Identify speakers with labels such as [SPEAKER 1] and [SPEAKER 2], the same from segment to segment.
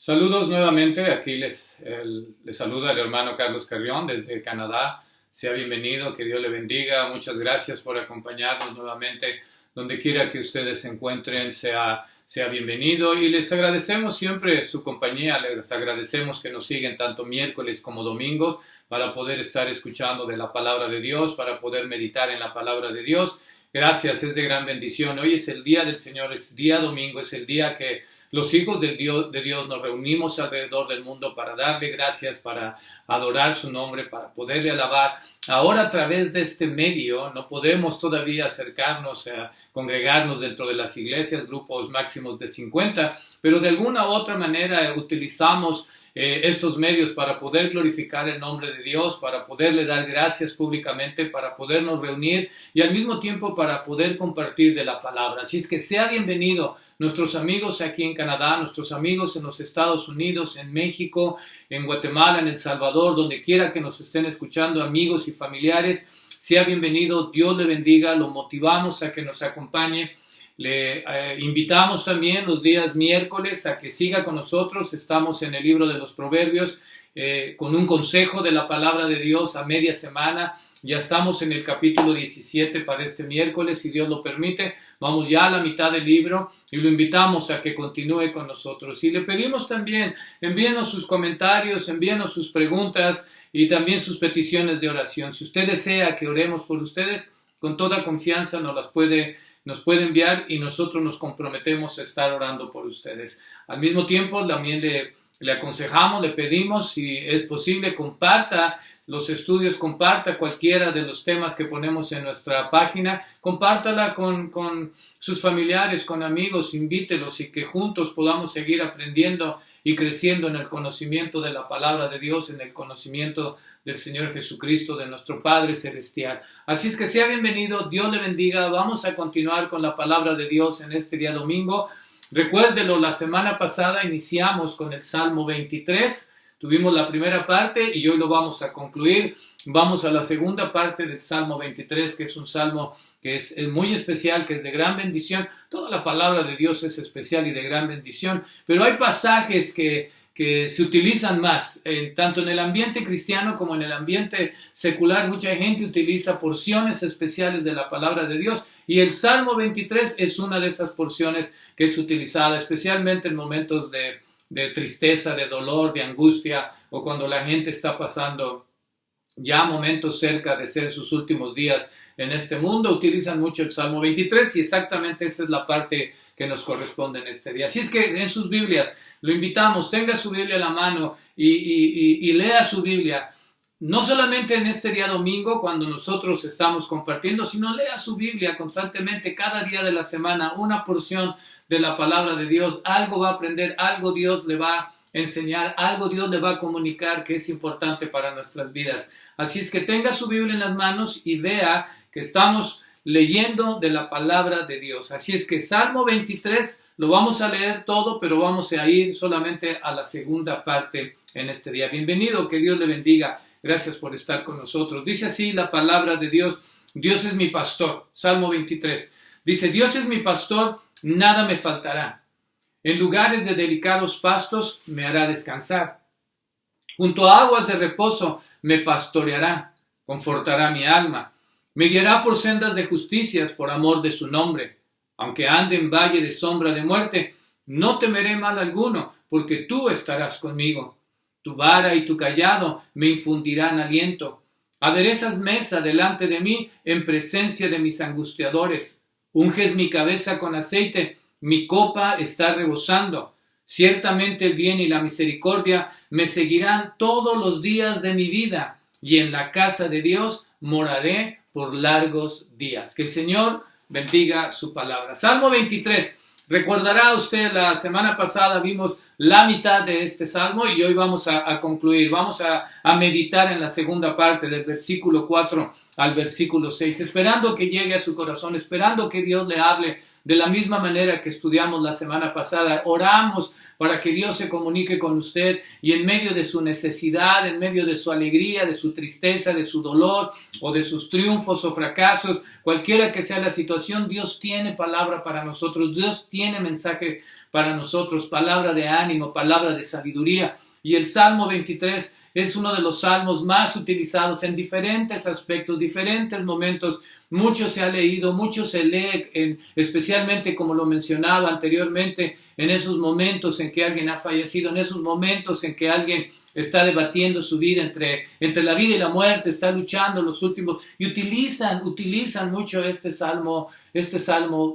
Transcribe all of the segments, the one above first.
[SPEAKER 1] Saludos nuevamente, aquí les saluda el hermano Carlos Carrión desde Canadá. Sea bienvenido, que Dios le bendiga. Muchas gracias por acompañarnos nuevamente. Donde quiera que ustedes se encuentren, sea bienvenido. Y les agradecemos siempre su compañía, les agradecemos que nos siguen tanto miércoles como domingos para poder estar escuchando de la palabra de Dios, para poder meditar en la palabra de Dios. Gracias, es de gran bendición. Hoy es el día del Señor, es día domingo, es el día que los hijos de Dios nos reunimos alrededor del mundo para darle gracias, para adorar su nombre, para poderle alabar. Ahora a través de este medio no podemos todavía acercarnos a congregarnos dentro de las iglesias, grupos máximos de 50, pero de alguna u otra manera utilizamos estos medios para poder glorificar el nombre de Dios, para poderle dar gracias públicamente, para podernos reunir y al mismo tiempo para poder compartir de la palabra. Así es que sea bienvenido nuestros amigos aquí en Canadá, nuestros amigos en los Estados Unidos, en México, en Guatemala, en El Salvador, donde quiera que nos estén escuchando, amigos y familiares, sea bienvenido, Dios le bendiga, lo motivamos a que nos acompañe. Le invitamos también los días miércoles a que siga con nosotros. Estamos en el libro de los Proverbios con un consejo de la palabra de Dios a media semana. Ya estamos en el capítulo 17 para este miércoles, si Dios lo permite. Vamos ya a la mitad del libro y lo invitamos a que continúe con nosotros. Y le pedimos también, envíenos sus comentarios, envíenos sus preguntas y también sus peticiones de oración. Si usted desea que oremos por ustedes, con toda confianza nos puede enviar y nosotros nos comprometemos a estar orando por ustedes. Al mismo tiempo, también le aconsejamos, le pedimos, si es posible, comparta los estudios, comparta cualquiera de los temas que ponemos en nuestra página, compártala con sus familiares, con amigos, invítelos y que juntos podamos seguir aprendiendo y creciendo en el conocimiento de la palabra de Dios, en el conocimiento del Señor Jesucristo, de nuestro Padre Celestial. Así es que sea bienvenido, Dios le bendiga. Vamos a continuar con la palabra de Dios en este día domingo. Recuérdelo, la semana pasada iniciamos con el Salmo 23, tuvimos la primera parte y hoy lo vamos a concluir. Vamos a la segunda parte del Salmo 23, que es un salmo que es muy especial, que es de gran bendición. Toda la palabra de Dios es especial y de gran bendición, pero hay pasajes que se utilizan más, tanto en el ambiente cristiano como en el ambiente secular. Mucha gente utiliza porciones especiales de la palabra de Dios y el Salmo 23 es una de esas porciones que es utilizada, especialmente en momentos de tristeza, de dolor, de angustia, o cuando la gente está pasando ya momentos cerca de ser sus últimos días en este mundo. Utilizan mucho el Salmo 23 y exactamente esa es la parte que nos corresponde en este día. Así es que en sus Biblias lo invitamos, tenga su Biblia a la mano y lea su Biblia. No solamente en este día domingo cuando nosotros estamos compartiendo, sino lea su Biblia constantemente, cada día de la semana, una porción de la palabra de Dios. Algo va a aprender, algo Dios le va a enseñar, algo Dios le va a comunicar que es importante para nuestras vidas. Así es que tenga su Biblia en las manos y vea que estamos leyendo de la palabra de Dios. Así es que Salmo 23 lo vamos a leer todo, pero vamos a ir solamente a la segunda parte en este día. Bienvenido, que Dios le bendiga. Gracias por estar con nosotros. Dice así la palabra de Dios: Dios es mi pastor. Salmo 23. Dice: Dios es mi pastor, nada me faltará. En lugares de delicados pastos me hará descansar. Junto a aguas de reposo me pastoreará, confortará mi alma. Me guiará por sendas de justicias por amor de su nombre. Aunque ande en valle de sombra de muerte, no temeré mal alguno, porque tú estarás conmigo. Tu vara y tu cayado me infundirán aliento. Aderezas mesa delante de mí en presencia de mis angustiadores. Unges mi cabeza con aceite, mi copa está rebosando. Ciertamente el bien y la misericordia me seguirán todos los días de mi vida, y en la casa de Dios moraré por largos días. Que el Señor bendiga su palabra. Salmo 23. Recordará usted, la semana pasada vimos la mitad de este salmo y hoy vamos a concluir. Vamos a meditar en la segunda parte del versículo 4 al versículo 6, esperando que llegue a su corazón, esperando que Dios le hable de la misma manera que estudiamos la semana pasada. Oramos para que Dios se comunique con usted y en medio de su necesidad, en medio de su alegría, de su tristeza, de su dolor o de sus triunfos o fracasos, cualquiera que sea la situación, Dios tiene palabra para nosotros, Dios tiene mensaje para nosotros, palabra de ánimo, palabra de sabiduría. Y el Salmo 23 es uno de los salmos más utilizados en diferentes aspectos, diferentes momentos. Mucho se ha leído, mucho se lee, especialmente como lo mencionaba anteriormente, en esos momentos en que alguien ha fallecido, en esos momentos en que alguien está debatiendo su vida entre la vida y la muerte, está luchando los últimos, y utilizan mucho este Salmo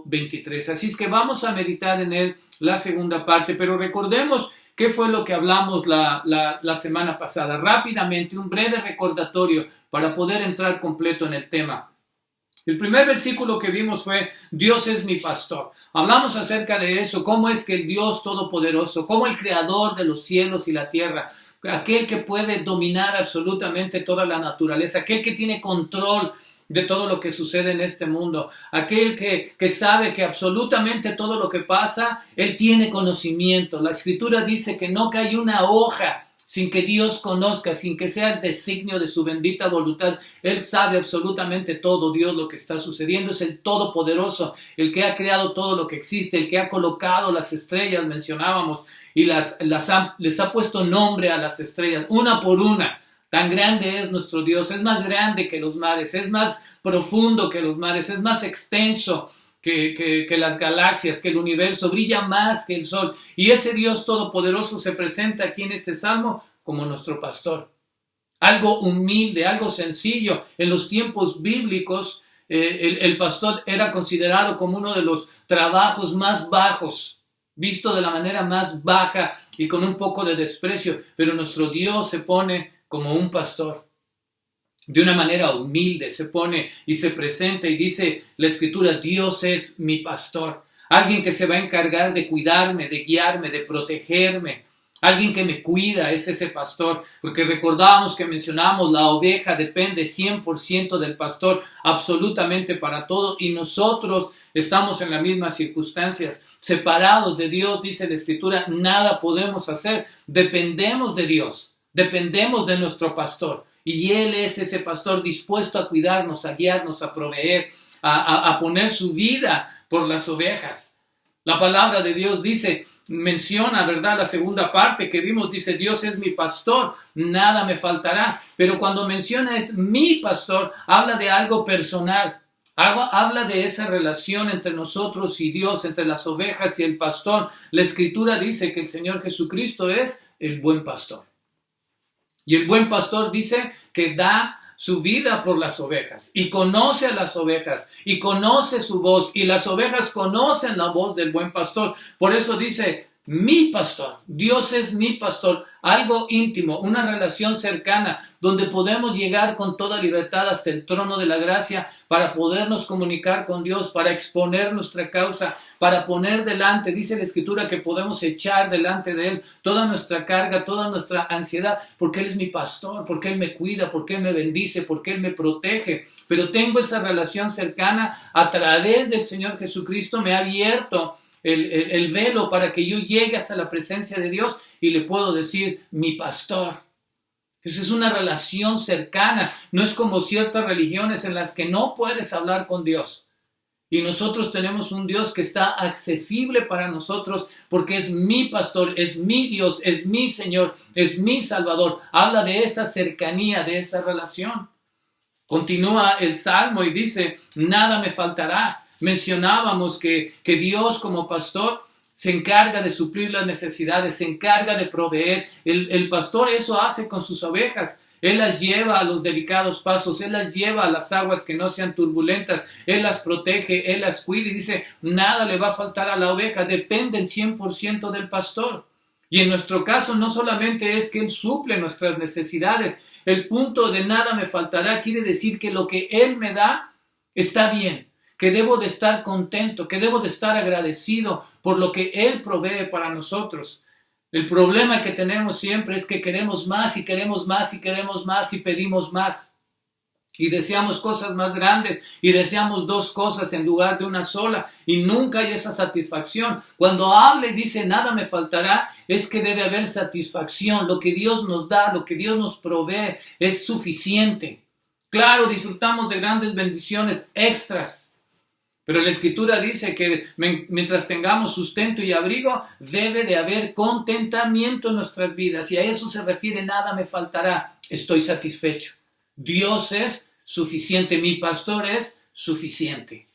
[SPEAKER 1] 23. Así es que vamos a meditar en él la segunda parte, pero recordemos qué fue lo que hablamos la semana pasada. Rápidamente, un breve recordatorio para poder entrar completo en el tema. El primer versículo que vimos fue, Dios es mi pastor. Hablamos acerca de eso, cómo es que el Dios Todopoderoso, como el Creador de los cielos y la tierra, aquel que puede dominar absolutamente toda la naturaleza, aquel que tiene control de todo lo que sucede en este mundo, aquel que sabe que absolutamente todo lo que pasa, Él tiene conocimiento. La Escritura dice que no cae una hoja sin que Dios conozca, sin que sea el designio de su bendita voluntad. Él sabe absolutamente todo, Dios, lo que está sucediendo. Es el Todopoderoso, el que ha creado todo lo que existe, el que ha colocado las estrellas, mencionábamos, y les ha puesto nombre a las estrellas, una por una. Tan grande es nuestro Dios, es más grande que los mares, es más profundo que los mares, es más extenso que las galaxias, que el universo, brilla más que el sol. Y ese Dios todopoderoso se presenta aquí en este salmo como nuestro pastor. Algo humilde, algo sencillo. En los tiempos bíblicos, el pastor era considerado como uno de los trabajos más bajos, visto de la manera más baja y con un poco de desprecio. Pero nuestro Dios se pone como un pastor. De una manera humilde se pone y se presenta y dice la Escritura, Dios es mi pastor. Alguien que se va a encargar de cuidarme, de guiarme, de protegerme. Alguien que me cuida es ese pastor. Porque recordábamos que mencionamos, la oveja depende 100% del pastor, absolutamente para todo. Y nosotros estamos en las mismas circunstancias. Separados de Dios, dice la Escritura, nada podemos hacer. Dependemos de Dios. Dependemos de nuestro pastor. Y Él es ese pastor dispuesto a cuidarnos, a guiarnos, a proveer, a poner su vida por las ovejas. La palabra de Dios menciona, ¿verdad? La segunda parte que vimos dice, Dios es mi pastor, nada me faltará. Pero cuando menciona es mi pastor, habla de algo personal. Habla de esa relación entre nosotros y Dios, entre las ovejas y el pastor. La Escritura dice que el Señor Jesucristo es el buen pastor. Y el buen pastor dice que da su vida por las ovejas y conoce a las ovejas y conoce su voz y las ovejas conocen la voz del buen pastor. Por eso dice, mi pastor, Dios es mi pastor, algo íntimo, una relación cercana donde podemos llegar con toda libertad hasta el trono de la gracia para podernos comunicar con Dios, para exponer nuestra causa, para poner delante, dice la Escritura, que podemos echar delante de Él toda nuestra carga, toda nuestra ansiedad, porque Él es mi pastor, porque Él me cuida, porque Él me bendice, porque Él me protege. Pero tengo esa relación cercana a través del Señor Jesucristo, me ha abierto el velo para que yo llegue hasta la presencia de Dios y le puedo decir, mi pastor. Esa es una relación cercana, no es como ciertas religiones en las que no puedes hablar con Dios. Y nosotros tenemos un Dios que está accesible para nosotros porque es mi pastor, es mi Dios, es mi Señor, es mi Salvador. Habla de esa cercanía, de esa relación. Continúa el Salmo y dice, nada me faltará. Mencionábamos que Dios como pastor se encarga de suplir las necesidades, se encarga de proveer. El pastor eso hace con sus ovejas. Él las lleva a los delicados pasos, Él las lleva a las aguas que no sean turbulentas, Él las protege, Él las cuida y dice, nada le va a faltar a la oveja, dependen 100% del pastor. Y en nuestro caso no solamente es que Él suple nuestras necesidades, el punto de nada me faltará quiere decir que lo que Él me da está bien, que debo de estar contento, que debo de estar agradecido por lo que Él provee para nosotros. El problema que tenemos siempre es que queremos más y queremos más y queremos más y pedimos más. Y deseamos cosas más grandes y deseamos dos cosas en lugar de una sola y nunca hay esa satisfacción. Cuando habla y dice nada me faltará, es que debe haber satisfacción. Lo que Dios nos da, lo que Dios nos provee es suficiente. Claro, disfrutamos de grandes bendiciones extras, Pero la Escritura dice que mientras tengamos sustento y abrigo, debe de haber contentamiento en nuestras vidas. Y a eso se refiere: nada me faltará, estoy satisfecho. Dios es suficiente, mi pastor es suficiente.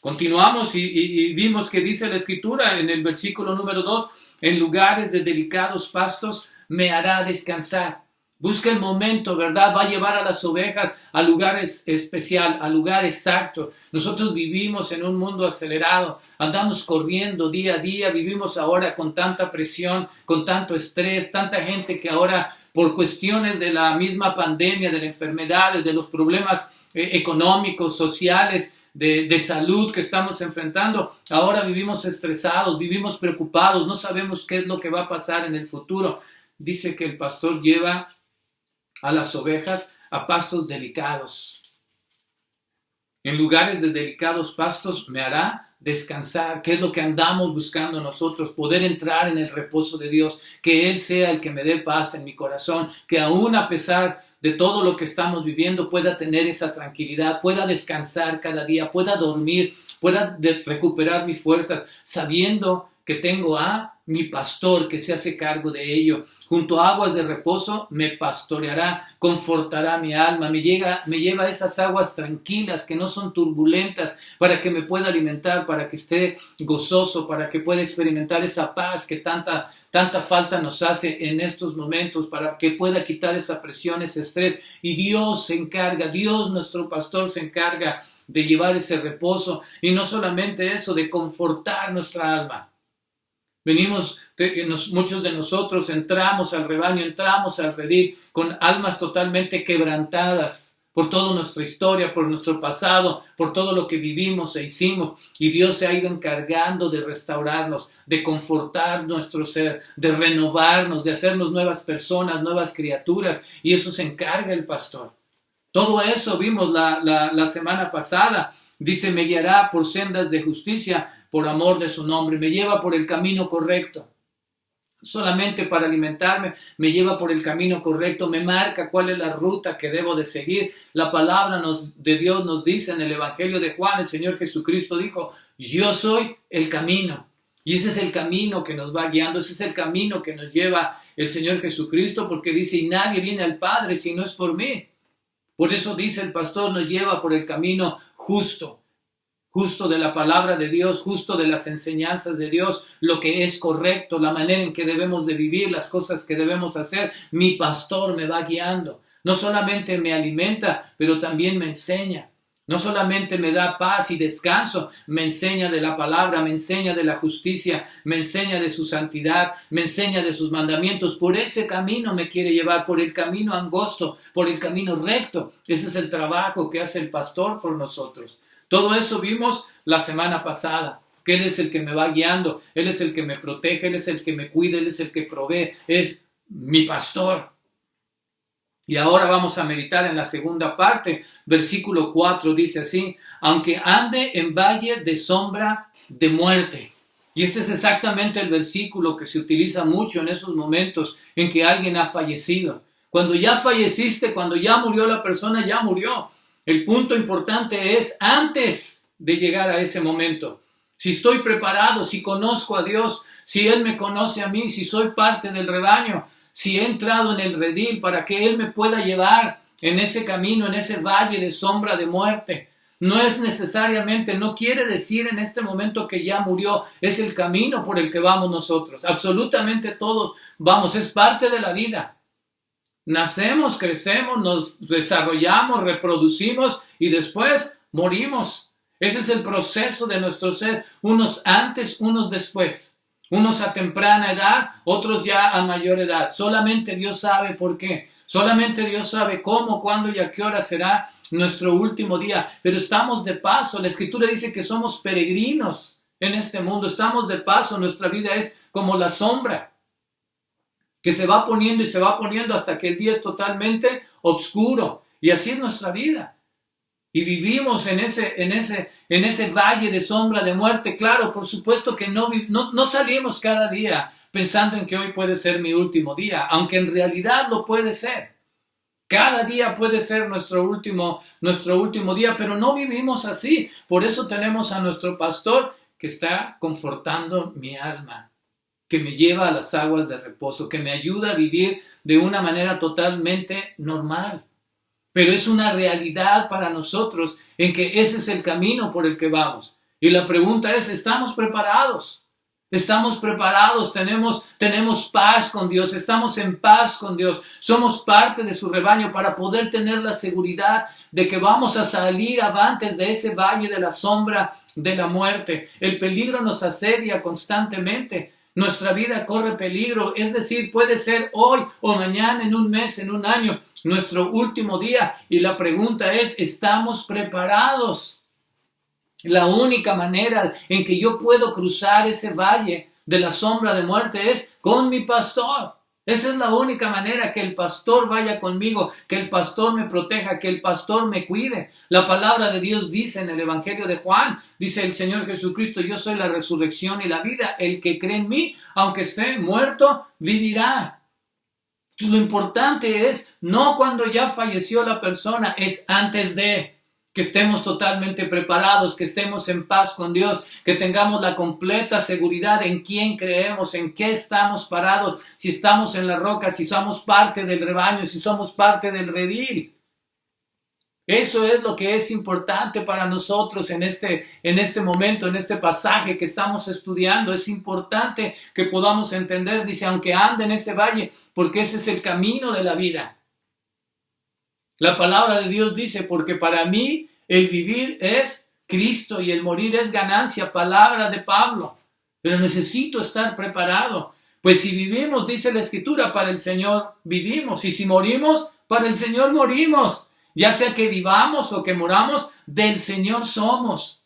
[SPEAKER 1] Continuamos y vimos que dice la Escritura en el versículo número 2, en lugares de delicados pastos me hará descansar. Busca el momento, ¿verdad? Va a llevar a las ovejas a lugares especial, a lugar exacto. Nosotros vivimos en un mundo acelerado, andamos corriendo día a día, vivimos ahora con tanta presión, con tanto estrés, tanta gente que ahora por cuestiones de la misma pandemia, de las enfermedades, de los problemas económicos, sociales, de salud que estamos enfrentando, ahora vivimos estresados, vivimos preocupados, no sabemos qué es lo que va a pasar en el futuro. Dice que el pastor lleva a las ovejas a pastos delicados. En lugares de delicados pastos me hará descansar. ¿Qué es lo que andamos buscando nosotros? Poder entrar en el reposo de Dios, que Él sea el que me dé paz en mi corazón, que aún a pesar de todo lo que estamos viviendo pueda tener esa tranquilidad, pueda descansar cada día, pueda dormir, pueda recuperar mis fuerzas, sabiendo que tengo a mi pastor que se hace cargo de ello. Junto a aguas de reposo me pastoreará, confortará mi alma, me lleva a esas aguas tranquilas que no son turbulentas, para que me pueda alimentar, para que esté gozoso, para que pueda experimentar esa paz que tanta falta nos hace en estos momentos, para que pueda quitar esa presión, ese estrés. Y Dios se encarga, Dios nuestro pastor se encarga de llevar ese reposo, y no solamente eso, de confortar nuestra alma. Muchos de nosotros entramos al rebaño, entramos al redil con almas totalmente quebrantadas por toda nuestra historia, por nuestro pasado, por todo lo que vivimos e hicimos. Y Dios se ha ido encargando de restaurarnos, de confortar nuestro ser, de renovarnos, de hacernos nuevas personas, nuevas criaturas. Y eso se encarga el pastor. Todo eso vimos la semana pasada. Dice, me guiará por sendas de justicia por amor de su nombre, me lleva por el camino correcto. Solamente para alimentarme, me lleva por el camino correcto, me marca cuál es la ruta que debo de seguir. La palabra de Dios nos dice en el Evangelio de Juan, el Señor Jesucristo dijo, yo soy el camino. Y ese es el camino que nos va guiando, ese es el camino que nos lleva el Señor Jesucristo, porque dice, y nadie viene al Padre si no es por mí. Por eso dice el pastor, nos lleva por el camino justo de la palabra de Dios, justo de las enseñanzas de Dios, lo que es correcto, la manera en que debemos de vivir, las cosas que debemos hacer. Mi pastor me va guiando. No solamente me alimenta, pero también me enseña. No solamente me da paz y descanso, me enseña de la palabra, me enseña de la justicia, me enseña de su santidad, me enseña de sus mandamientos. Por ese camino me quiere llevar, por el camino angosto, por el camino recto. Ese es el trabajo que hace el pastor por nosotros. Todo eso vimos la semana pasada, que Él es el que me va guiando, Él es el que me protege, Él es el que me cuida, Él es el que provee, es mi pastor. Y ahora vamos a meditar en la segunda parte. Versículo 4 dice así, aunque ande en valle de sombra de muerte. Y ese es exactamente el versículo que se utiliza mucho en esos momentos en que alguien ha fallecido. Cuando ya falleciste, cuando ya murió la persona, ya murió. El punto importante es antes de llegar a ese momento. Si estoy preparado, si conozco a Dios, si Él me conoce a mí, si soy parte del rebaño, si he entrado en el redil para que Él me pueda llevar en ese camino, en ese valle de sombra de muerte. No es necesariamente, no quiere decir en este momento que ya murió, es el camino por el que vamos nosotros. Absolutamente todos vamos, es parte de la vida. Nacemos, crecemos, nos desarrollamos, reproducimos y después morimos. Ese es el proceso de nuestro ser, unos antes, unos después. Unos a temprana edad, otros ya a mayor edad. Solamente Dios sabe por qué. Solamente Dios sabe cómo, cuándo y a qué hora será nuestro último día. Pero estamos de paso. La Escritura dice que somos peregrinos en este mundo. Estamos de paso. Nuestra vida es como la sombra que se va poniendo y se va poniendo hasta que el día es totalmente oscuro. Y así es nuestra vida. Y vivimos en ese valle de sombra de muerte. Claro, por supuesto que no salimos cada día pensando en que hoy puede ser mi último día, aunque en realidad lo puede ser. Cada día puede ser nuestro último día, pero no vivimos así. Por eso tenemos a nuestro pastor que está confortando mi alma, que me lleva a las aguas de reposo, que me ayuda a vivir de una manera totalmente normal. Pero es una realidad para nosotros en que ese es el camino por el que vamos. Y la pregunta es, ¿estamos preparados? Estamos preparados, tenemos paz con Dios, estamos en paz con Dios, somos parte de su rebaño para poder tener la seguridad de que vamos a salir avantes de ese valle de la sombra de la muerte. El peligro nos asedia constantemente, nuestra vida corre peligro, es decir, puede ser hoy o mañana, en un mes, en un año, nuestro último día. Y la pregunta es, ¿estamos preparados? La única manera en que yo puedo cruzar ese valle de la sombra de muerte es con mi pastor. Esa es la única manera, que el pastor vaya conmigo, que el pastor me proteja, que el pastor me cuide. La palabra de Dios dice en el Evangelio de Juan, dice el Señor Jesucristo, yo soy la resurrección y la vida. El que cree en mí, aunque esté muerto, vivirá. Lo importante es no cuando ya falleció la persona, es antes de. Que estemos totalmente preparados, que estemos en paz con Dios, que tengamos la completa seguridad en quién creemos, en qué estamos parados, si estamos en la roca, si somos parte del rebaño, si somos parte del redil. Eso es lo que es importante para nosotros en este momento, en este pasaje que estamos estudiando. Es importante que podamos entender, dice, aunque ande en ese valle, porque ese es el camino de la vida. La palabra de Dios dice, porque para mí el vivir es Cristo y el morir es ganancia, palabra de Pablo. Pero necesito estar preparado. Pues si vivimos, dice la Escritura, para el Señor vivimos. Y si morimos, para el Señor morimos. Ya sea que vivamos o que moramos, del Señor somos.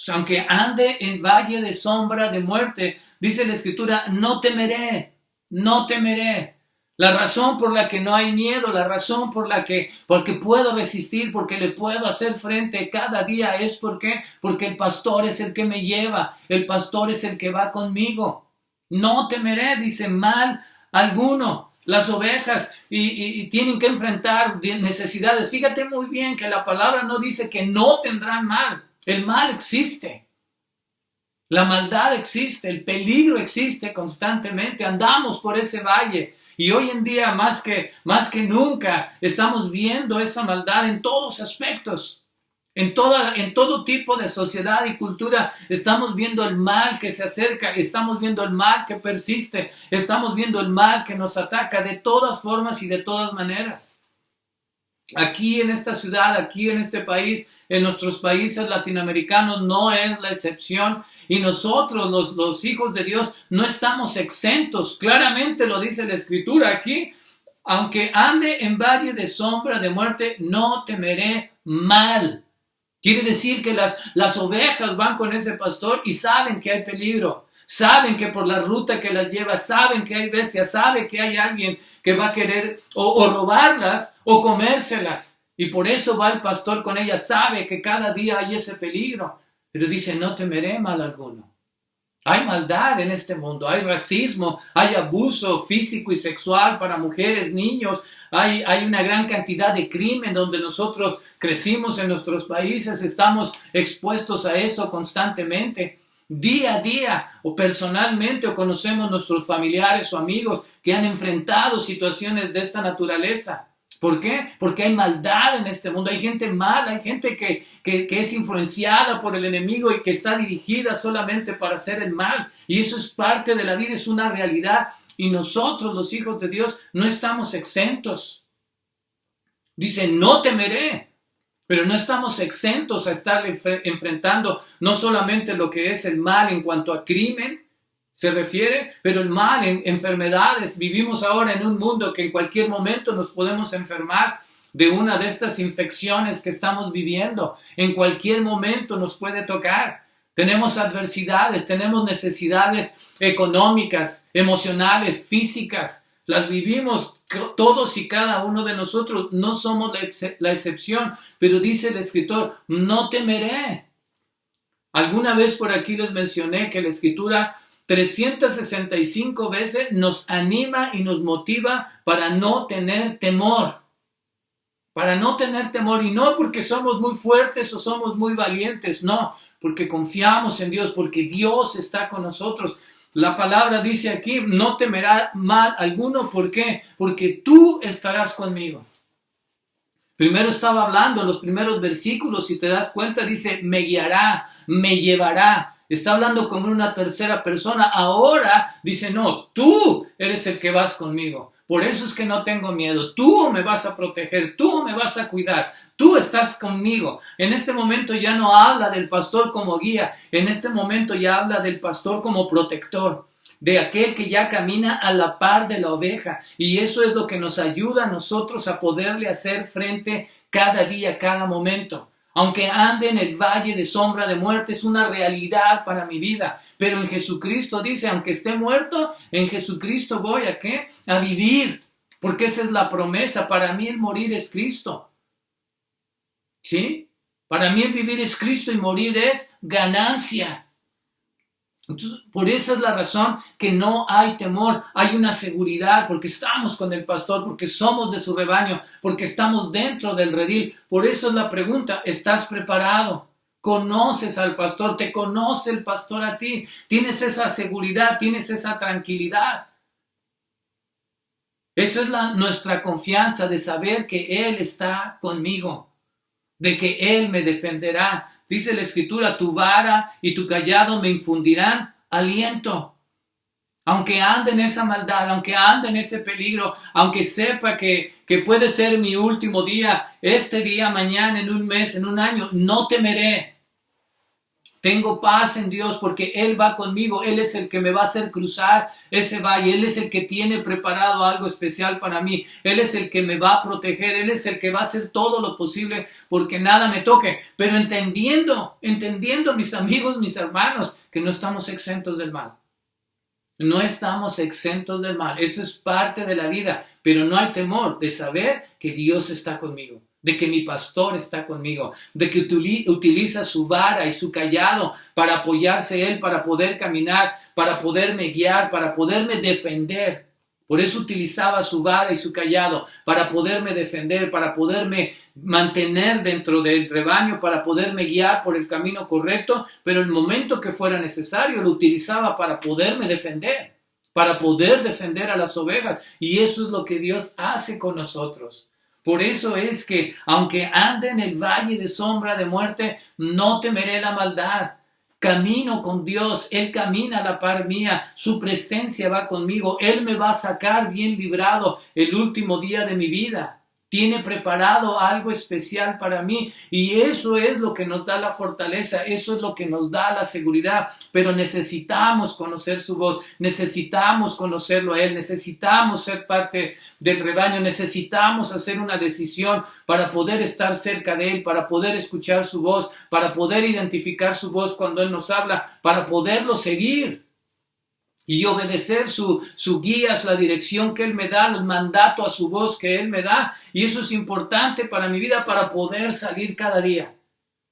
[SPEAKER 1] Aunque ande en valle de sombra de muerte, dice la Escritura, no temeré, no temeré. La razón por la que no hay miedo, la razón porque puedo resistir, porque le puedo hacer frente cada día es porque el pastor es el que me lleva, el pastor es el que va conmigo. No temeré, dice, mal alguno. Las ovejas y tienen que enfrentar necesidades. Fíjate muy bien que la palabra no dice que no tendrán mal. El mal existe. La maldad existe, el peligro existe constantemente. Andamos por ese valle. Y hoy en día, más que nunca, estamos viendo esa maldad en todos aspectos. En todo tipo de sociedad y cultura estamos viendo el mal que se acerca, estamos viendo el mal que persiste, estamos viendo el mal que nos ataca de todas formas y de todas maneras. Aquí en esta ciudad, aquí en este país, en nuestros países latinoamericanos no es la excepción. Y nosotros, los hijos de Dios, no estamos exentos. Claramente lo dice la Escritura aquí. Aunque ande en valle de sombra de muerte, no temeré mal. Quiere decir que las ovejas van con ese pastor y saben que hay peligro. Saben que por la ruta que las lleva, saben que hay bestias, saben que hay alguien que va a querer o robarlas o comérselas. Y por eso va el pastor con ellas, sabe que cada día hay ese peligro. Pero dice, no temeré mal alguno. Hay maldad en este mundo, hay racismo, hay abuso físico y sexual para mujeres, niños, hay una gran cantidad de crimen donde nosotros crecimos en nuestros países, estamos expuestos a eso constantemente. Día a día, o personalmente, o conocemos nuestros familiares o amigos que han enfrentado situaciones de esta naturaleza. ¿Por qué? Porque hay maldad en este mundo, hay gente mala, hay gente que es influenciada por el enemigo y que está dirigida solamente para hacer el mal. Y eso es parte de la vida, es una realidad. Y nosotros, los hijos de Dios, no estamos exentos. Dice, no temeré, pero no estamos exentos a estar enfrentando no solamente lo que es el mal en cuanto a crimen, se refiere, pero el mal en enfermedades. Vivimos ahora en un mundo que en cualquier momento nos podemos enfermar de una de estas infecciones que estamos viviendo. En cualquier momento nos puede tocar. Tenemos adversidades, tenemos necesidades económicas, emocionales, físicas. Las vivimos todos y cada uno de nosotros. No somos la excepción, pero dice el escritor, no temeré. Alguna vez por aquí les mencioné que la Escritura 365 veces nos anima y nos motiva para no tener temor. Para no tener temor, y no porque somos muy fuertes o somos muy valientes, no, porque confiamos en Dios, porque Dios está con nosotros. La palabra dice aquí, no temerá mal alguno, ¿por qué? Porque tú estarás conmigo. Primero estaba hablando en los primeros versículos, si te das cuenta, dice, me guiará, me llevará. Está hablando como una tercera persona. Ahora dice, no, tú eres el que vas conmigo. Por eso es que no tengo miedo. Tú me vas a proteger, tú me vas a cuidar, tú estás conmigo. En este momento ya no habla del pastor como guía, en este momento ya habla del pastor como protector, de aquel que ya camina a la par de la oveja. Y eso es lo que nos ayuda a nosotros a poderle hacer frente cada día, cada momento. Aunque ande en el valle de sombra de muerte, es una realidad para mi vida. Pero en Jesucristo dice, aunque esté muerto, en Jesucristo voy ¿a qué? A vivir. Porque esa es la promesa. Para mí el morir es Cristo. ¿Sí? Para mí el vivir es Cristo y morir es ganancia. Entonces, por esa es la razón que no hay temor, hay una seguridad, porque estamos con el pastor, porque somos de su rebaño, porque estamos dentro del redil. Por eso es la pregunta, ¿estás preparado? ¿Conoces al pastor? ¿Te conoce el pastor a ti? ¿Tienes esa seguridad? ¿Tienes esa tranquilidad? Eso es nuestra confianza de saber que Él está conmigo, de que Él me defenderá. Dice la Escritura, tu vara y tu callado me infundirán aliento. Aunque ande en esa maldad, aunque ande en ese peligro, aunque sepa que puede ser mi último día, este día, mañana, en un mes, en un año, no temeré. Tengo paz en Dios porque Él va conmigo. Él es el que me va a hacer cruzar ese valle. Él es el que tiene preparado algo especial para mí. Él es el que me va a proteger. Él es el que va a hacer todo lo posible porque nada me toque. Pero entendiendo, mis amigos, mis hermanos, que no estamos exentos del mal. No estamos exentos del mal. Eso es parte de la vida. Pero no hay temor de saber que Dios está conmigo, de que mi pastor está conmigo, de que utiliza su vara y su callado para apoyarse Él, para poder caminar, para poderme guiar, para poderme defender. Por eso utilizaba su vara y su callado, para poderme defender, para poderme mantener dentro del rebaño, para poderme guiar por el camino correcto, pero en el momento que fuera necesario lo utilizaba para poderme defender, para poder defender a las ovejas. Y eso es lo que Dios hace con nosotros. Por eso es que, aunque ande en el valle de sombra de muerte, no temeré la maldad. Camino con Dios, Él camina a la par mía, su presencia va conmigo, Él me va a sacar bien librado el último día de mi vida. Tiene preparado algo especial para mí y eso es lo que nos da la fortaleza, eso es lo que nos da la seguridad, pero necesitamos conocer su voz, necesitamos conocerlo a Él, necesitamos ser parte del rebaño, necesitamos hacer una decisión para poder estar cerca de Él, para poder escuchar su voz, para poder identificar su voz cuando Él nos habla, para poderlo seguir. Y obedecer su guía, la dirección que Él me da, el mandato a su voz que Él me da. Y eso es importante para mi vida, para poder salir cada día.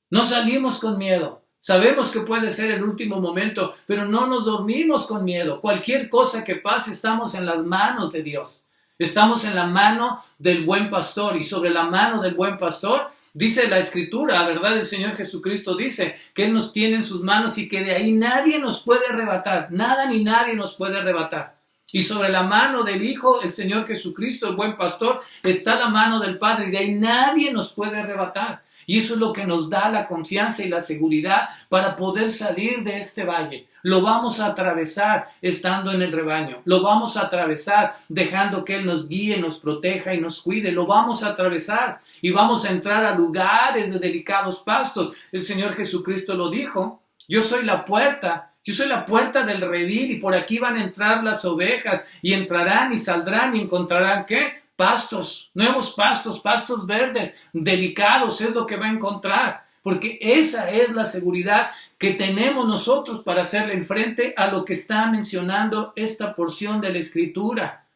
[SPEAKER 1] No salimos con miedo. Sabemos que puede ser el último momento, pero no nos dormimos con miedo. Cualquier cosa que pase, estamos en las manos de Dios. Estamos en la mano del buen pastor. Y sobre la mano del buen pastor, dice la Escritura, ¿verdad? El Señor Jesucristo dice que Él nos tiene en sus manos y que de ahí nadie nos puede arrebatar. Nada ni nadie nos puede arrebatar. Y sobre la mano del Hijo, el Señor Jesucristo, el buen pastor, está la mano del Padre y de ahí nadie nos puede arrebatar. Y eso es lo que nos da la confianza y la seguridad para poder salir de este valle. Lo vamos a atravesar estando en el rebaño. Lo vamos a atravesar dejando que Él nos guíe, nos proteja y nos cuide. Lo vamos a atravesar y vamos a entrar a lugares de delicados pastos. El Señor Jesucristo lo dijo. Yo soy la puerta. Yo soy la puerta del redil y por aquí van a entrar las ovejas y entrarán y saldrán y encontrarán ¿qué? Pastos, nuevos pastos, pastos verdes, delicados es lo que va a encontrar. Porque esa es la seguridad que tenemos nosotros para hacerle frente a lo que está mencionando esta porción de la Escritura.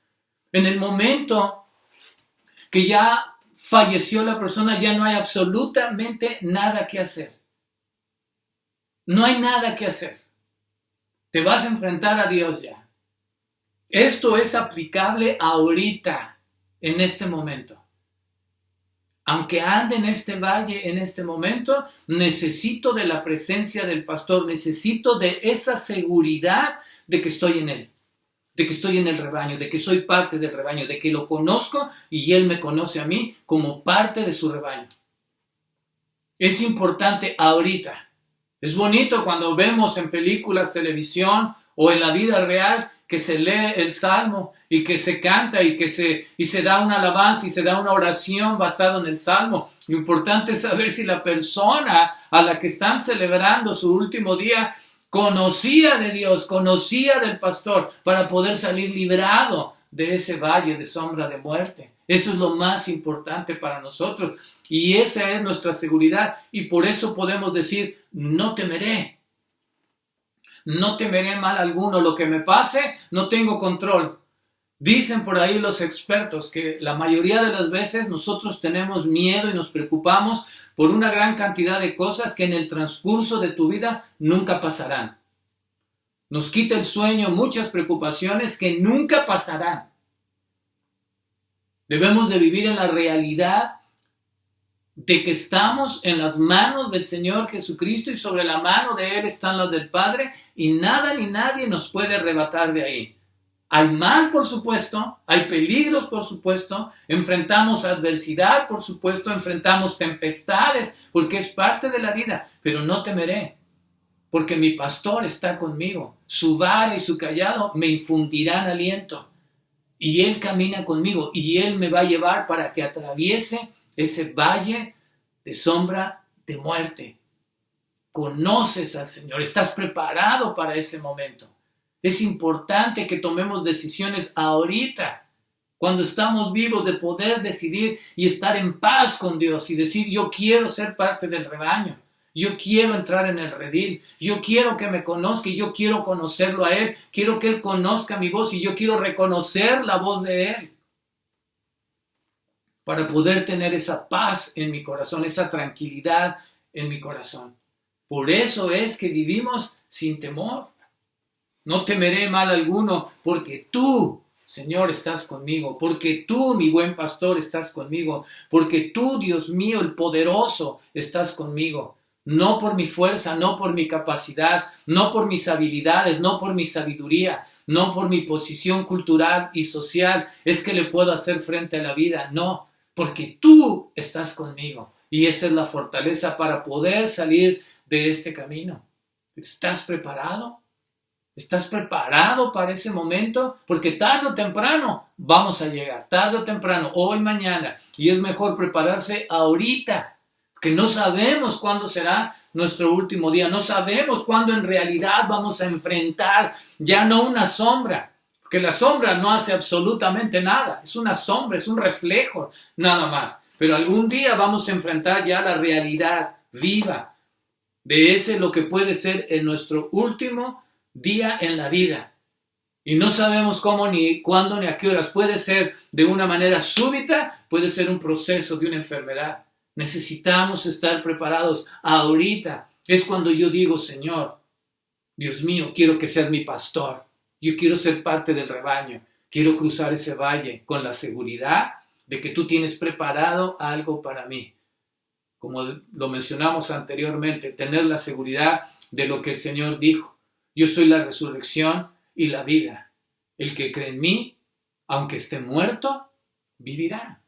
[SPEAKER 1] En el momento que ya falleció la persona, ya no hay absolutamente nada que hacer. No hay nada que hacer. Te vas a enfrentar a Dios ya. Esto es aplicable ahorita, en este momento. Aunque ande en este valle en este momento, necesito de la presencia del pastor, necesito de esa seguridad de que estoy en él, de que estoy en el rebaño, de que soy parte del rebaño, de que lo conozco y él me conoce a mí como parte de su rebaño. Es importante ahorita. Es bonito cuando vemos en películas, televisión o en la vida real que se lee el Salmo y que se canta y se da una alabanza y se da una oración basada en el Salmo. Lo importante es saber si la persona a la que están celebrando su último día conocía de Dios, conocía del pastor para poder salir librado de ese valle de sombra de muerte. Eso es lo más importante para nosotros y esa es nuestra seguridad y por eso podemos decir, no temeré. No temeré mal alguno, lo que me pase, no tengo control. Dicen por ahí los expertos que la mayoría de las veces nosotros tenemos miedo y nos preocupamos por una gran cantidad de cosas que en el transcurso de tu vida nunca pasarán. Nos quita el sueño muchas preocupaciones que nunca pasarán. Debemos de vivir en la realidad de que estamos en las manos del Señor Jesucristo y sobre la mano de Él están las del Padre y nada ni nadie nos puede arrebatar de ahí. Hay mal, por supuesto, hay peligros, por supuesto, enfrentamos adversidad, por supuesto, enfrentamos tempestades, porque es parte de la vida, pero no temeré, porque mi pastor está conmigo, su vara y su callado me infundirán aliento, y Él camina conmigo, y Él me va a llevar para que atraviese ese valle de sombra de muerte. Conoces al Señor, estás preparado para ese momento. Es importante que tomemos decisiones ahorita, cuando estamos vivos, de poder decidir y estar en paz con Dios y decir, yo quiero ser parte del rebaño, yo quiero entrar en el redil, yo quiero que me conozca y yo quiero conocerlo a Él, quiero que Él conozca mi voz y yo quiero reconocer la voz de Él, para poder tener esa paz en mi corazón, esa tranquilidad en mi corazón. Por eso es que vivimos sin temor. No temeré mal alguno, porque tú, Señor, estás conmigo, porque tú, mi buen pastor, estás conmigo, porque tú, Dios mío, el poderoso, estás conmigo. No por mi fuerza, no por mi capacidad, no por mis habilidades, no por mi sabiduría, no por mi posición cultural y social, es que le puedo hacer frente a la vida. No, porque tú estás conmigo. Y esa es la fortaleza para poder salir de este camino. ¿Estás preparado? ¿Estás preparado para ese momento? Porque tarde o temprano vamos a llegar, tarde o temprano, hoy, mañana. Y es mejor prepararse ahorita, que no sabemos cuándo será nuestro último día. No sabemos cuándo en realidad vamos a enfrentar ya no una sombra, porque la sombra no hace absolutamente nada. Es una sombra, es un reflejo, nada más. Pero algún día vamos a enfrentar ya la realidad viva de ese lo que puede ser en nuestro último día en la vida. Y no sabemos cómo, ni cuándo, ni a qué horas. Puede ser de una manera súbita, puede ser un proceso de una enfermedad. Necesitamos estar preparados ahorita. Es cuando yo digo, Señor, Dios mío, quiero que seas mi pastor. Yo quiero ser parte del rebaño. Quiero cruzar ese valle con la seguridad de que tú tienes preparado algo para mí. Como lo mencionamos anteriormente, tener la seguridad de lo que el Señor dijo. Yo soy la resurrección y la vida. El que cree en mí, aunque esté muerto, vivirá.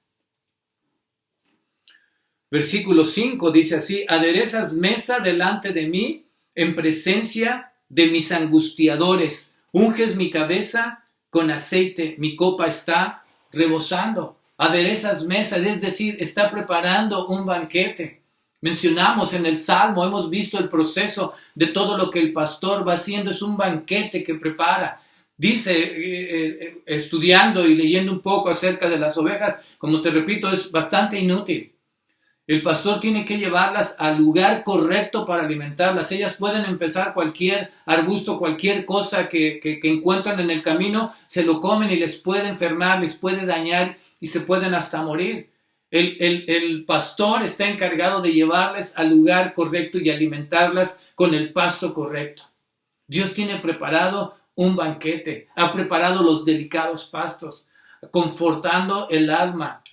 [SPEAKER 1] Versículo 5 dice así: aderezas mesa delante de mí en presencia de mis angustiadores. Unges mi cabeza con aceite, mi copa está rebosando. Aderezas mesa, es decir, está preparando un banquete. Mencionamos en el Salmo, hemos visto el proceso de todo lo que el pastor va haciendo, es un banquete que prepara. Dice, estudiando y leyendo un poco acerca de las ovejas, como te repito, es bastante inútil. El pastor tiene que llevarlas al lugar correcto para alimentarlas. Ellas pueden empezar cualquier arbusto, cualquier cosa que encuentran en el camino, se lo comen y les puede enfermar, les puede dañar y se pueden hasta morir. El pastor está encargado de llevarles al lugar correcto y alimentarlas con el pasto correcto. Dios tiene preparado un banquete, ha preparado los delicados pastos, confortando el alma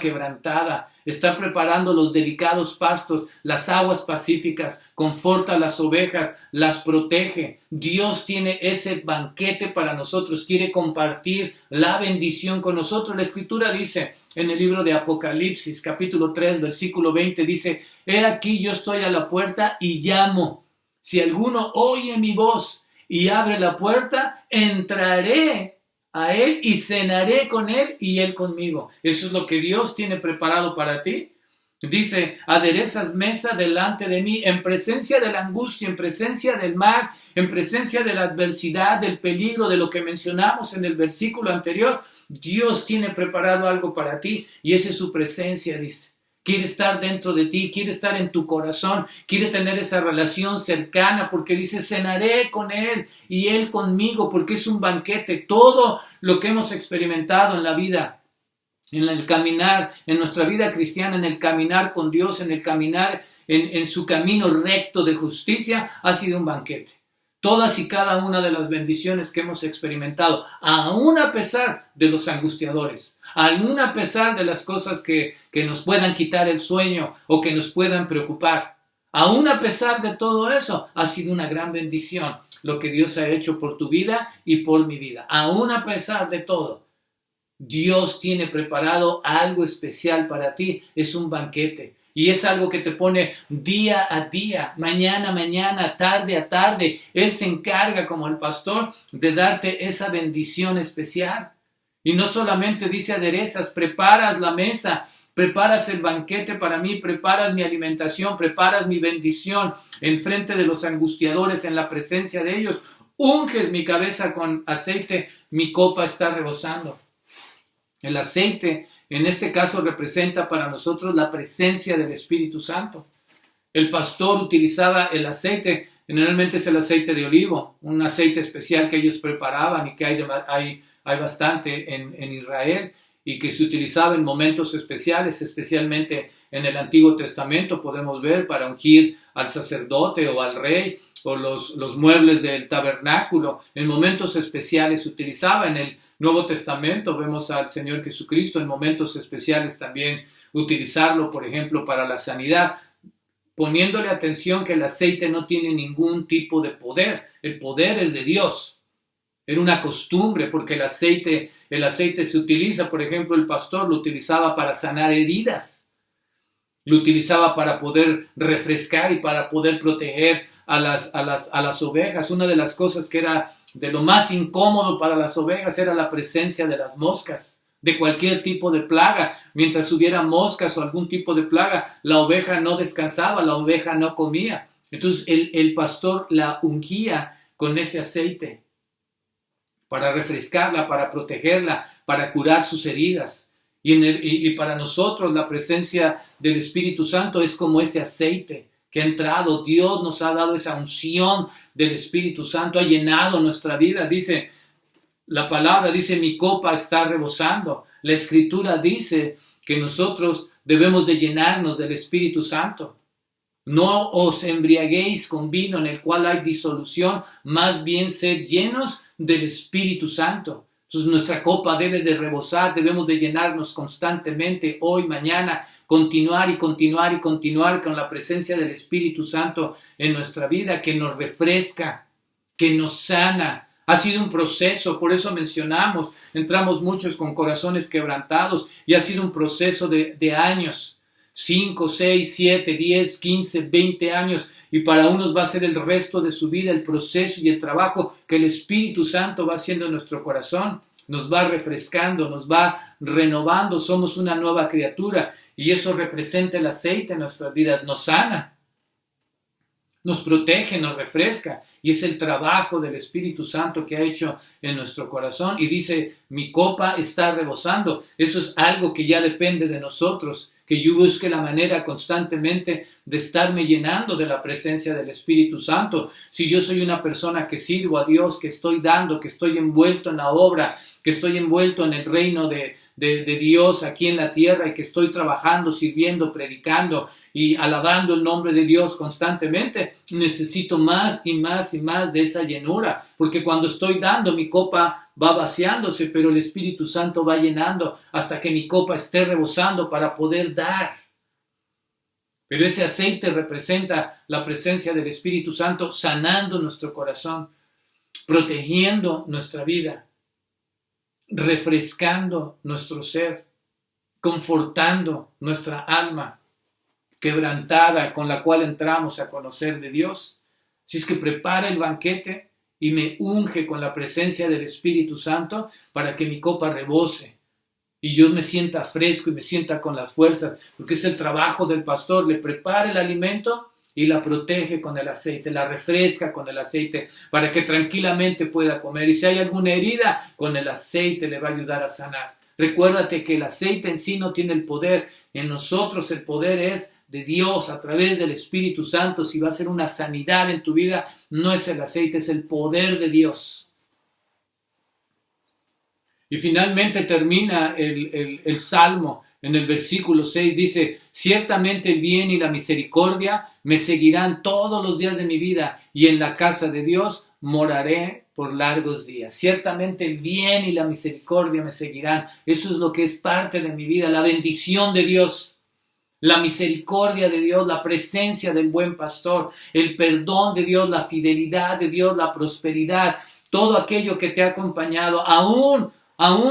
[SPEAKER 1] quebrantada. Está preparando los delicados pastos, las aguas pacíficas, conforta las ovejas, las protege. Dios tiene ese banquete para nosotros, quiere compartir la bendición con nosotros. La Escritura dice en el libro de Apocalipsis, capítulo 3, versículo 20, dice: He aquí yo estoy a la puerta y llamo. Si alguno oye mi voz y abre la puerta, entraré a él y cenaré con él y él conmigo. Eso es lo que Dios tiene preparado para ti. Dice: aderezas mesa delante de mí, en presencia de la angustia, en presencia del mal, en presencia de la adversidad, del peligro, de lo que mencionamos en el versículo anterior. Dios tiene preparado algo para ti y esa es su presencia, dice. Quiere estar dentro de ti, quiere estar en tu corazón, quiere tener esa relación cercana, porque dice: cenaré con él y él conmigo, porque es un banquete. Todo lo que hemos experimentado en la vida, en el caminar, en nuestra vida cristiana, en el caminar con Dios, en el caminar en su camino recto de justicia, ha sido un banquete. Todas y cada una de las bendiciones que hemos experimentado, aún a pesar de los angustiadores, aún a pesar de las cosas que nos puedan quitar el sueño o que nos puedan preocupar, aún a pesar de todo eso, ha sido una gran bendición lo que Dios ha hecho por tu vida y por mi vida. Aún a pesar de todo, Dios tiene preparado algo especial para ti. Es un banquete. Y es algo que te pone día a día, mañana a mañana, tarde a tarde. Él se encarga como el pastor de darte esa bendición especial. Y no solamente dice: aderezas, preparas la mesa, preparas el banquete para mí, preparas mi alimentación, preparas mi bendición en frente de los angustiadores, en la presencia de ellos. Unges mi cabeza con aceite, mi copa está rebosando. El aceite en este caso representa para nosotros la presencia del Espíritu Santo. El pastor utilizaba el aceite, generalmente es el aceite de olivo, un aceite especial que ellos preparaban y que hay bastante en Israel y que se utilizaba en momentos especiales, especialmente en el Antiguo Testamento podemos ver para ungir al sacerdote o al rey o los muebles del tabernáculo. En momentos especiales se utilizaba. En el Nuevo Testamento vemos al Señor Jesucristo en momentos especiales también utilizarlo, por ejemplo, para la sanidad, poniéndole atención que el aceite no tiene ningún tipo de poder. El poder es de Dios. Era una costumbre porque el aceite se utiliza, por ejemplo, el pastor lo utilizaba para sanar heridas, lo utilizaba para poder refrescar y para poder proteger a las ovejas. Una de las cosas que era de lo más incómodo para las ovejas era la presencia de las moscas, de cualquier tipo de plaga. Mientras hubiera moscas o algún tipo de plaga, la oveja no descansaba, la oveja no comía. Entonces el pastor la ungía con ese aceite para refrescarla, para protegerla, para curar sus heridas. Y para nosotros la presencia del Espíritu Santo es como ese aceite que ha entrado. Dios nos ha dado esa unción del Espíritu Santo, ha llenado nuestra vida. Dice, la palabra dice: mi copa está rebosando. La Escritura dice que nosotros debemos de llenarnos del Espíritu Santo. No os embriaguéis con vino en el cual hay disolución, más bien sed llenos del Espíritu Santo. Entonces nuestra copa debe de rebosar, debemos de llenarnos constantemente, hoy, mañana, continuar y continuar y continuar con la presencia del Espíritu Santo en nuestra vida, que nos refresca, que nos sana. Ha sido un proceso, por eso mencionamos, entramos muchos con corazones quebrantados y ha sido un proceso de años, 5, 6, 7, 10, 15, 20 años, y para unos va a ser el resto de su vida el proceso y el trabajo que el Espíritu Santo va haciendo en nuestro corazón. Nos va refrescando, nos va renovando, somos una nueva criatura y eso representa el aceite en nuestras vidas, nos sana, nos protege, nos refresca y es el trabajo del Espíritu Santo que ha hecho en nuestro corazón. Y dice: mi copa está rebosando. Eso es algo que ya depende de nosotros, que yo busque la manera constantemente de estarme llenando de la presencia del Espíritu Santo. Si yo soy una persona que sirvo a Dios, que estoy dando, que estoy envuelto en la obra, que estoy envuelto en el reino de de Dios aquí en la tierra y que estoy trabajando, sirviendo, predicando y alabando el nombre de Dios constantemente, necesito más y más y más de esa llenura, porque cuando estoy dando, mi copa va vaciándose, pero el Espíritu Santo va llenando hasta que mi copa esté rebosando para poder dar. Pero ese aceite representa la presencia del Espíritu Santo sanando nuestro corazón, protegiendo nuestra vida, refrescando nuestro ser, confortando nuestra alma quebrantada con la cual entramos a conocer de Dios. Así es que prepara el banquete y me unge con la presencia del Espíritu Santo para que mi copa rebose y yo me sienta fresco y me sienta con las fuerzas, porque es el trabajo del pastor, le prepara el alimento y la protege con el aceite, la refresca con el aceite para que tranquilamente pueda comer. Y si hay alguna herida, con el aceite le va a ayudar a sanar. Recuérdate que el aceite en sí no tiene el poder, en nosotros el poder es de Dios a través del Espíritu Santo. Si va a ser una sanidad en tu vida, no es el aceite, es el poder de Dios. Y finalmente termina el Salmo en el versículo 6, dice: ciertamente el bien y la misericordia me seguirán todos los días de mi vida, y en la casa de Dios moraré por largos días. Ciertamente el bien y la misericordia me seguirán. Eso es lo que es parte de mi vida, la bendición de Dios, la misericordia de Dios, la presencia del buen pastor, el perdón de Dios, la fidelidad de Dios, la prosperidad, todo aquello que te ha acompañado, aún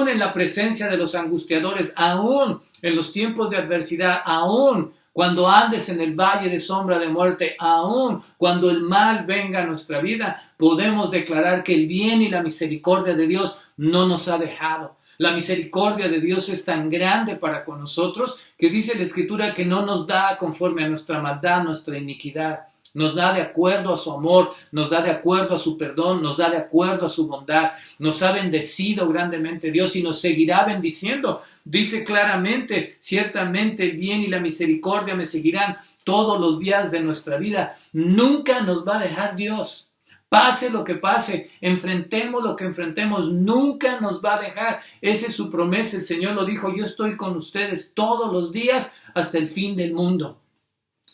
[SPEAKER 1] en la presencia de los angustiadores, aún en los tiempos de adversidad, aún cuando andes en el valle de sombra de muerte, aún cuando el mal venga a nuestra vida, podemos declarar que el bien y la misericordia de Dios no nos ha dejado. La misericordia de Dios es tan grande para con nosotros que dice la Escritura que no nos da conforme a nuestra maldad, nuestra iniquidad. Nos da de acuerdo a su amor, nos da de acuerdo a su perdón, nos da de acuerdo a su bondad. Nos ha bendecido grandemente Dios y nos seguirá bendiciendo. Dice claramente: ciertamente el bien y la misericordia me seguirán todos los días de nuestra vida. Nunca nos va a dejar Dios. Pase lo que pase, enfrentemos lo que enfrentemos, nunca nos va a dejar. Esa es su promesa. El Señor lo dijo: yo estoy con ustedes todos los días hasta el fin del mundo.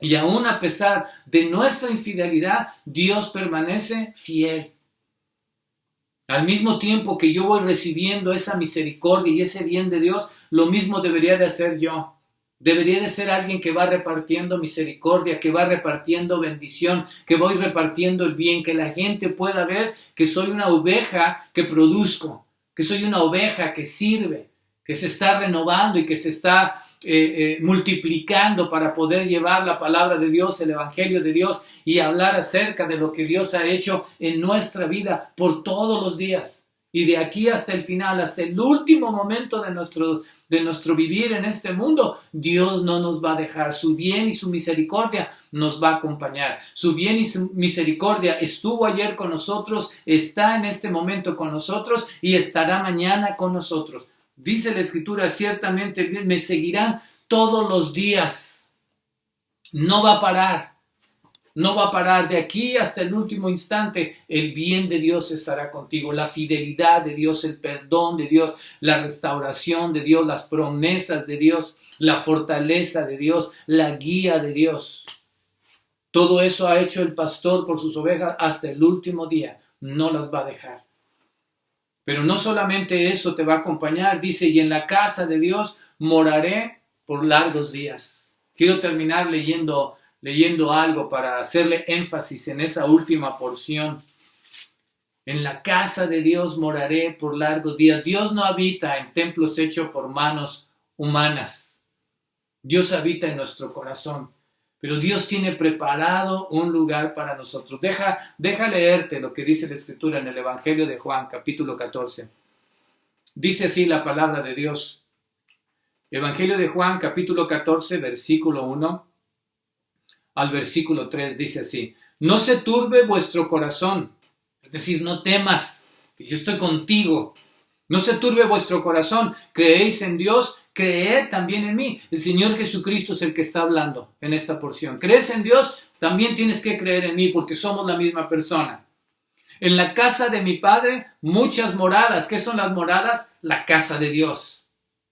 [SPEAKER 1] Y aún a pesar de nuestra infidelidad, Dios permanece fiel. Al mismo tiempo que yo voy recibiendo esa misericordia y ese bien de Dios, lo mismo debería de hacer yo. Debería de ser alguien que va repartiendo misericordia, que va repartiendo bendición, que voy repartiendo el bien, que la gente pueda ver que soy una oveja que produzco, que soy una oveja que sirve, que se está renovando y que se está multiplicando para poder llevar la palabra de Dios, el evangelio de Dios y hablar acerca de lo que Dios ha hecho en nuestra vida por todos los días. Y de aquí hasta el final, hasta el último momento de nuestro vivir en este mundo, Dios no nos va a dejar. Su bien y su misericordia nos va a acompañar. Su bien y su misericordia estuvo ayer con nosotros, está en este momento con nosotros y estará mañana con nosotros. Dice la Escritura: ciertamente me seguirán todos los días. No va a parar. No va a parar. De aquí hasta el último instante, el bien de Dios estará contigo. La fidelidad de Dios, el perdón de Dios, la restauración de Dios, las promesas de Dios, la fortaleza de Dios, la guía de Dios. Todo eso ha hecho el pastor por sus ovejas hasta el último día. No las va a dejar. Pero no solamente eso te va a acompañar, dice: y en la casa de Dios moraré por largos días. Quiero terminar leyendo algo para hacerle énfasis en esa última porción. En la casa de Dios moraré por largos días. Dios no habita en templos hechos por manos humanas. Dios habita en nuestro corazón. Pero Dios tiene preparado un lugar para nosotros. Deja leerte lo que dice la Escritura en el Evangelio de Juan, capítulo 14. Dice así la palabra de Dios. Evangelio de Juan, capítulo 14, versículo 1 al versículo 3, dice así: no se turbe vuestro corazón. Es decir, no temas, que yo estoy contigo. No se turbe vuestro corazón. Creéis en Dios, creed también en mí. El Señor Jesucristo es el que está hablando en esta porción. ¿Crees en Dios? También tienes que creer en mí, porque somos la misma persona. En la casa de mi Padre muchas moradas. ¿Qué son las moradas? La casa de Dios.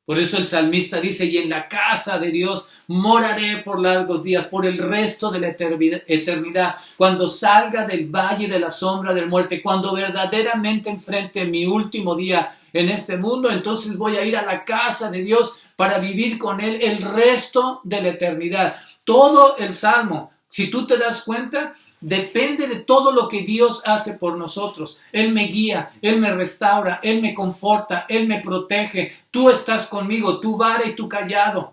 [SPEAKER 1] Por eso el salmista dice, y en la casa de Dios moraré por largos días, por el resto de la eternidad, cuando salga del valle de la sombra de muerte, cuando verdaderamente enfrente mi último día en este mundo, entonces voy a ir a la casa de Dios para vivir con Él el resto de la eternidad. Todo el Salmo, si tú te das cuenta, depende de todo lo que Dios hace por nosotros. Él me guía, Él me restaura, Él me conforta, Él me protege. Tú estás conmigo, tu vara y tu callado.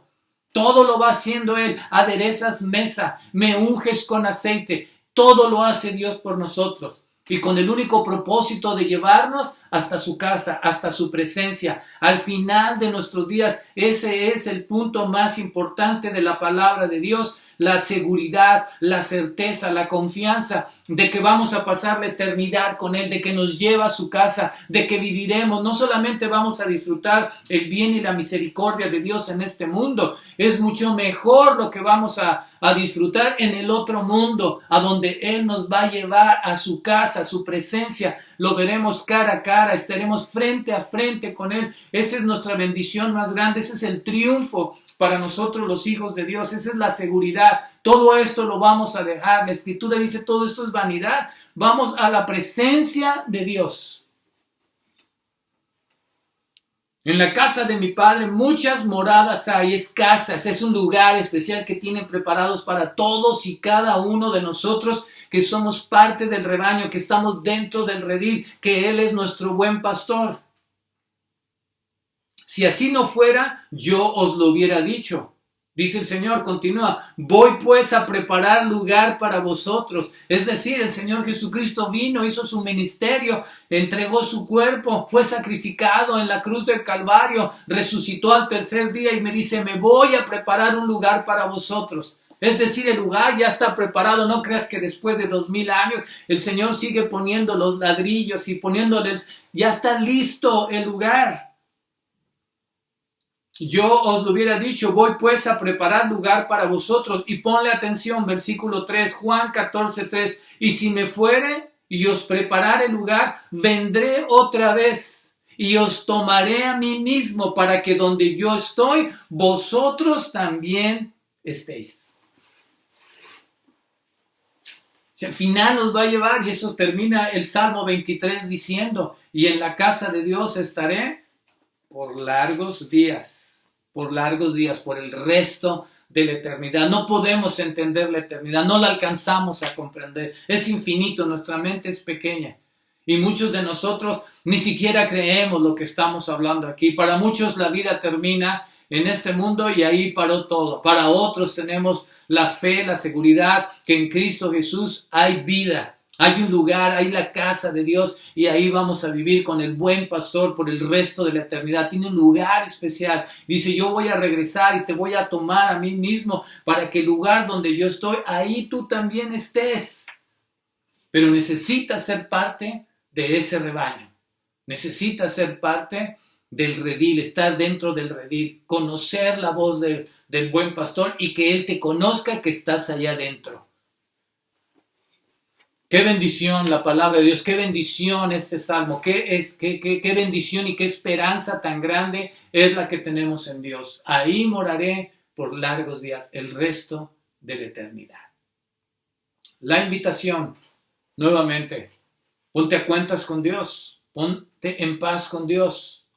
[SPEAKER 1] Todo lo va haciendo Él. Aderezas mesa, me unges con aceite. Todo lo hace Dios por nosotros. Y con el único propósito de llevarnos hasta su casa, hasta su presencia. Al final de nuestros días, ese es el punto más importante de la palabra de Dios. La seguridad, la certeza, la confianza de que vamos a pasar la eternidad con Él, de que nos lleva a su casa, de que viviremos. No solamente vamos a disfrutar el bien y la misericordia de Dios en este mundo, es mucho mejor lo que vamos a disfrutar en el otro mundo, a donde Él nos va a llevar a su casa, a su presencia. Lo veremos cara a cara, estaremos frente a frente con Él. Esa es nuestra bendición más grande, ese es el triunfo para nosotros los hijos de Dios, esa es la seguridad. Todo esto lo vamos a dejar. La Escritura dice todo esto es vanidad. Vamos a la presencia de Dios. En la casa de mi Padre muchas moradas hay, es casas, es un lugar especial que tienen preparados para todos y cada uno de nosotros que somos parte del rebaño, que estamos dentro del redil, que Él es nuestro buen pastor. Si así no fuera, yo os lo hubiera dicho. Dice el Señor, continúa, voy pues a preparar lugar para vosotros. Es decir, el Señor Jesucristo vino, hizo su ministerio, entregó su cuerpo, fue sacrificado en la cruz del Calvario, resucitó al tercer día y me dice, me voy a preparar un lugar para vosotros. Es decir, el lugar ya está preparado. No creas que después de 2000 años el Señor sigue poniendo los ladrillos y poniéndoles, ya está listo el lugar. Yo os lo hubiera dicho, voy pues a preparar lugar para vosotros. Y ponle atención, versículo 3, Juan 14:3. Y si me fuere y os preparare lugar, vendré otra vez y os tomaré a mí mismo para que donde yo estoy, vosotros también estéis. Al final nos va a llevar, y eso termina el Salmo 23 diciendo, y en la casa de Dios estaré por largos días, por el resto de la eternidad. No podemos entender la eternidad, no la alcanzamos a comprender, es infinito, nuestra mente es pequeña. Y muchos de nosotros ni siquiera creemos lo que estamos hablando aquí. Para muchos la vida termina en este mundo y ahí paró todo. Para otros tenemos la fe, la seguridad que en Cristo Jesús hay vida. Hay un lugar, hay la casa de Dios y ahí vamos a vivir con el buen pastor por el resto de la eternidad. Tiene un lugar especial. Dice, yo voy a regresar y te voy a tomar a mí mismo para que el lugar donde yo estoy, ahí tú también estés. Pero necesitas ser parte de ese rebaño. Necesitas ser parte del redil, estar dentro del redil, conocer la voz del buen pastor y que Él te conozca que estás allá adentro. Qué bendición la palabra de Dios, qué bendición este salmo, qué bendición y qué esperanza tan grande es la que tenemos en Dios. Ahí moraré por largos días, el resto de la eternidad. La invitación, nuevamente, ponte a cuentas con Dios, ponte en paz con Dios.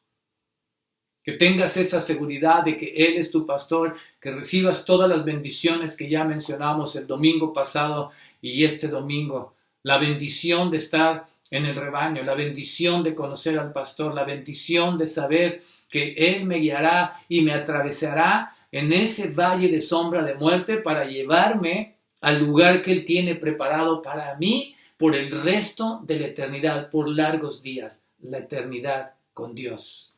[SPEAKER 1] Que tengas esa seguridad de que Él es tu pastor, que recibas todas las bendiciones que ya mencionamos el domingo pasado y este domingo. La bendición de estar en el rebaño, la bendición de conocer al pastor, la bendición de saber que Él me guiará y me atravesará en ese valle de sombra de muerte para llevarme al lugar que Él tiene preparado para mí por el resto de la eternidad, por largos días, la eternidad con Dios.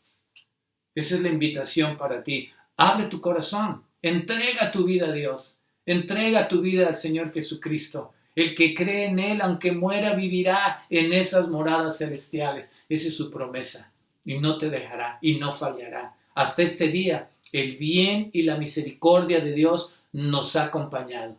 [SPEAKER 1] Esa es la invitación para ti. Abre tu corazón, entrega tu vida a Dios, entrega tu vida al Señor Jesucristo. El que cree en Él, aunque muera, vivirá en esas moradas celestiales. Esa es su promesa. Y no te dejará y no fallará. Hasta este día, el bien y la misericordia de Dios nos ha acompañado.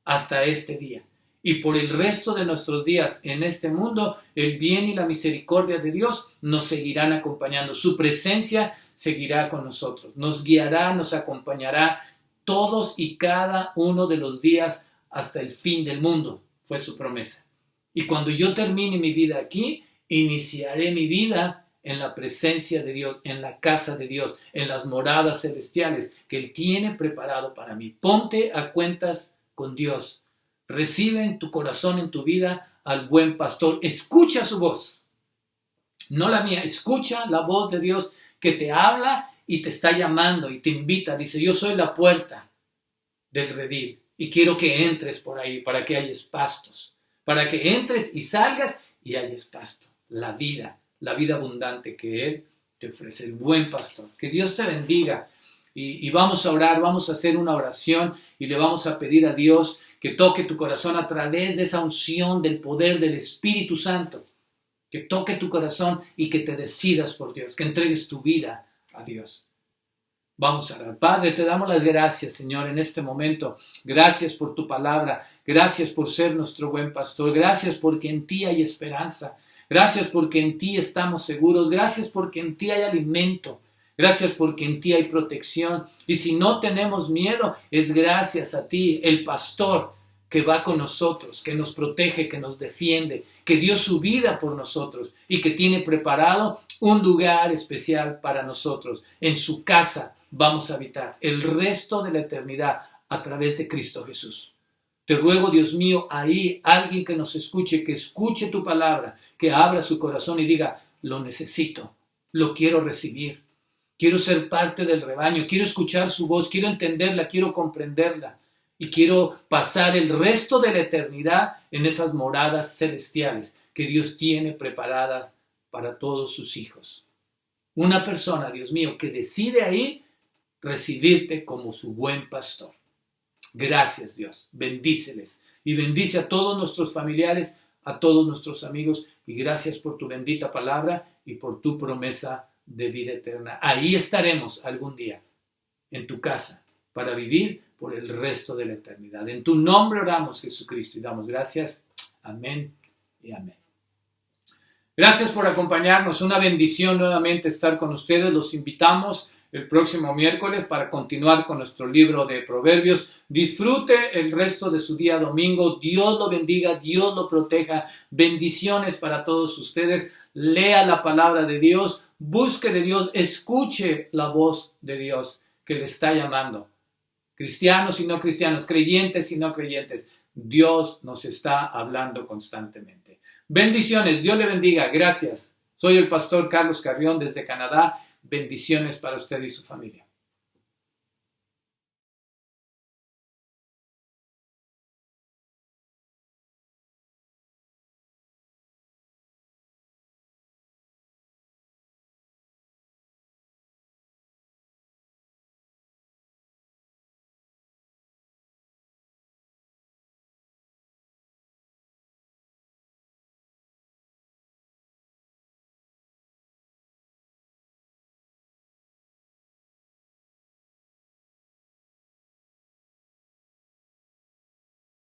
[SPEAKER 1] Hasta este día. Y por el resto de nuestros días en este mundo, el bien y la misericordia de Dios nos seguirán acompañando. Su presencia seguirá con nosotros, nos guiará, nos acompañará todos y cada uno de los días hasta el fin del mundo, fue su promesa. Y cuando yo termine mi vida aquí, iniciaré mi vida en la presencia de Dios, en la casa de Dios, en las moradas celestiales que Él tiene preparado para mí. Ponte a cuentas con Dios. Recibe en tu corazón, en tu vida, al buen pastor. Escucha su voz, no la mía. Escucha la voz de Dios que te habla y te está llamando y te invita. Dice, yo soy la puerta del redil y quiero que entres por ahí para que hayas pastos, para que entres y salgas y hayas pasto. La vida abundante que Él te ofrece, el buen pastor. Que Dios te bendiga. Y vamos a orar, vamos a hacer una oración y le vamos a pedir a Dios que toque tu corazón a través de esa unción del poder del Espíritu Santo. Que toque tu corazón y que te decidas por Dios, que entregues tu vida a Dios. Vamos a orar. Padre, te damos las gracias, Señor, en este momento. Gracias por tu palabra. Gracias por ser nuestro buen pastor. Gracias porque en ti hay esperanza. Gracias porque en ti estamos seguros. Gracias porque en ti hay alimento. Gracias porque en ti hay protección. Y si no tenemos miedo, es gracias a ti, el pastor, que va con nosotros, que nos protege, que nos defiende, que dio su vida por nosotros y que tiene preparado un lugar especial para nosotros. En su casa vamos a habitar el resto de la eternidad a través de Cristo Jesús. Te ruego, Dios mío, ahí alguien que nos escuche, que escuche tu palabra, que abra su corazón y diga, lo necesito, lo quiero recibir, quiero ser parte del rebaño, quiero escuchar su voz, quiero entenderla, quiero comprenderla y quiero pasar el resto de la eternidad en esas moradas celestiales que Dios tiene preparadas para todos sus hijos. Una persona, Dios mío, que decide ahí recibirte como su buen pastor. Gracias, Dios. Bendíceles y bendice a todos nuestros familiares, a todos nuestros amigos y gracias por tu bendita palabra y por tu promesa de vida eterna. Ahí estaremos algún día, en tu casa, para vivir por el resto de la eternidad. En tu nombre oramos, Jesucristo, y damos gracias. Amén y amén. Gracias por acompañarnos. Una bendición nuevamente estar con ustedes. Los invitamos el próximo miércoles para continuar con nuestro libro de Proverbios. Disfrute el resto de su día domingo. Dios lo bendiga, Dios lo proteja. Bendiciones para todos ustedes. Lea la palabra de Dios, busque de Dios, escuche la voz de Dios que le está llamando. Cristianos y no cristianos, creyentes y no creyentes, Dios nos está hablando constantemente. Bendiciones, Dios le bendiga, gracias. Soy el pastor Carlos Carrión desde Canadá. Bendiciones para usted y su familia.